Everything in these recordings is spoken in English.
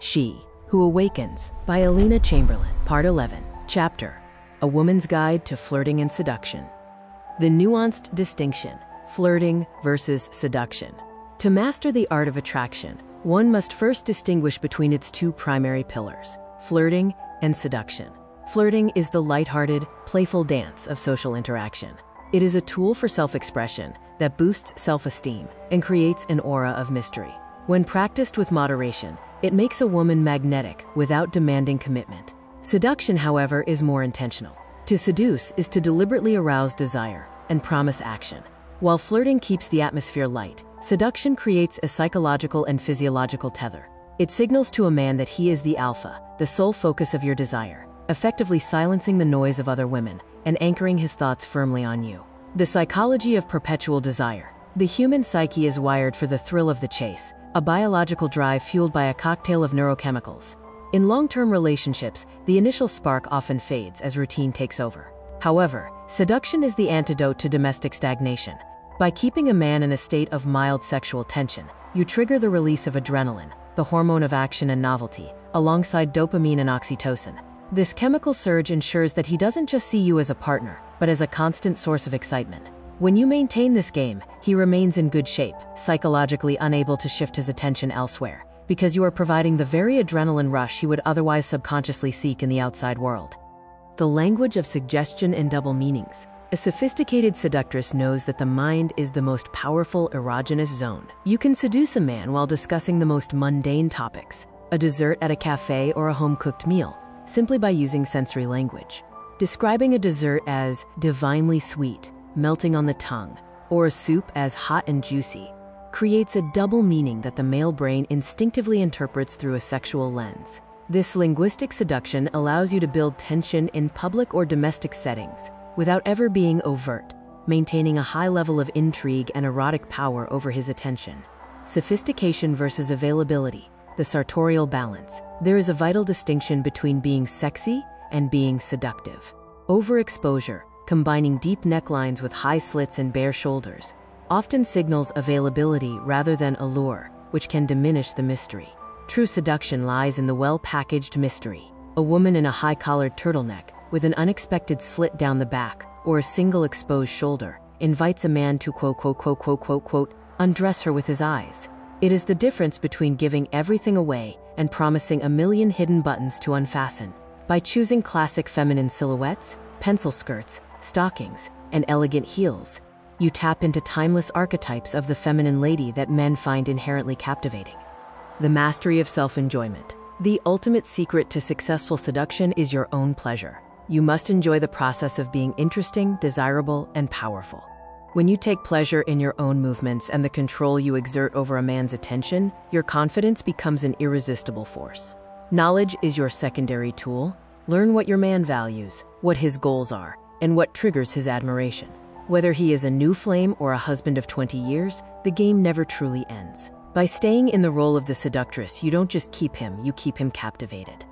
She Who Awakens by Alina Chamberlain, Part 11, Chapter, A Woman's Guide to Flirting and Seduction. The nuanced distinction, flirting versus seduction. To master the art of attraction, one must first distinguish between its two primary pillars, flirting and seduction. Flirting is the lighthearted, playful dance of social interaction. It is a tool for self-expression that boosts self-esteem and creates an aura of mystery. When practiced with moderation, it makes a woman magnetic without demanding commitment. Seduction, however, is more intentional. To seduce is to deliberately arouse desire and promise action. While flirting keeps the atmosphere light, seduction creates a psychological and physiological tether. It signals to a man that he is the alpha, the sole focus of your desire, effectively silencing the noise of other women and anchoring his thoughts firmly on you. The psychology of perpetual desire. The human psyche is wired for the thrill of the chase, a biological drive fueled by a cocktail of neurochemicals. In long-term relationships, the initial spark often fades as routine takes over. However, seduction is the antidote to domestic stagnation. By keeping a man in a state of mild sexual tension, you trigger the release of adrenaline, the hormone of action and novelty, alongside dopamine and oxytocin. This chemical surge ensures that he doesn't just see you as a partner, but as a constant source of excitement. When you maintain this game, he remains in good shape, psychologically unable to shift his attention elsewhere, because you are providing the very adrenaline rush he would otherwise subconsciously seek in the outside world. The language of suggestion and double meanings. A sophisticated seductress knows that the mind is the most powerful erogenous zone. You can seduce a man while discussing the most mundane topics, a dessert at a cafe or a home-cooked meal, simply by using sensory language. Describing a dessert as divinely sweet, melting on the tongue, or a soup as hot and juicy, creates a double meaning that the male brain instinctively interprets through a sexual lens. This linguistic seduction allows you to build tension in public or domestic settings without ever being overt, maintaining a high level of intrigue and erotic power over his attention. Sophistication versus availability, the sartorial balance. There is a vital distinction between being sexy and being seductive. Overexposure, combining deep necklines with high slits and bare shoulders, often signals availability rather than allure, which can diminish the mystery. True seduction lies in the well-packaged mystery. A woman in a high-collared turtleneck, with an unexpected slit down the back, or a single exposed shoulder, invites a man to undress her with his eyes. It is the difference between giving everything away and promising a million hidden buttons to unfasten. By choosing classic feminine silhouettes, pencil skirts, stockings, and elegant heels, you tap into timeless archetypes of the feminine lady that men find inherently captivating. The mastery of self-enjoyment. The ultimate secret to successful seduction is your own pleasure. You must enjoy the process of being interesting, desirable, and powerful. When you take pleasure in your own movements and the control you exert over a man's attention, your confidence becomes an irresistible force. Knowledge is your secondary tool. Learn what your man values, what his goals are, and what triggers his admiration. Whether he is a new flame or a husband of 20 years, the game never truly ends. By staying in the role of the seductress, you don't just keep him, you keep him captivated.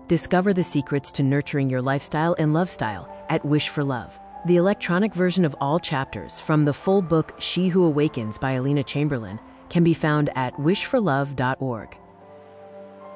Discover the secrets to nurturing your lifestyle and love style at Wish for Love. The electronic version of all chapters from the full book She Who Awakens by Alina Chamberlain can be found at wishforlove.org.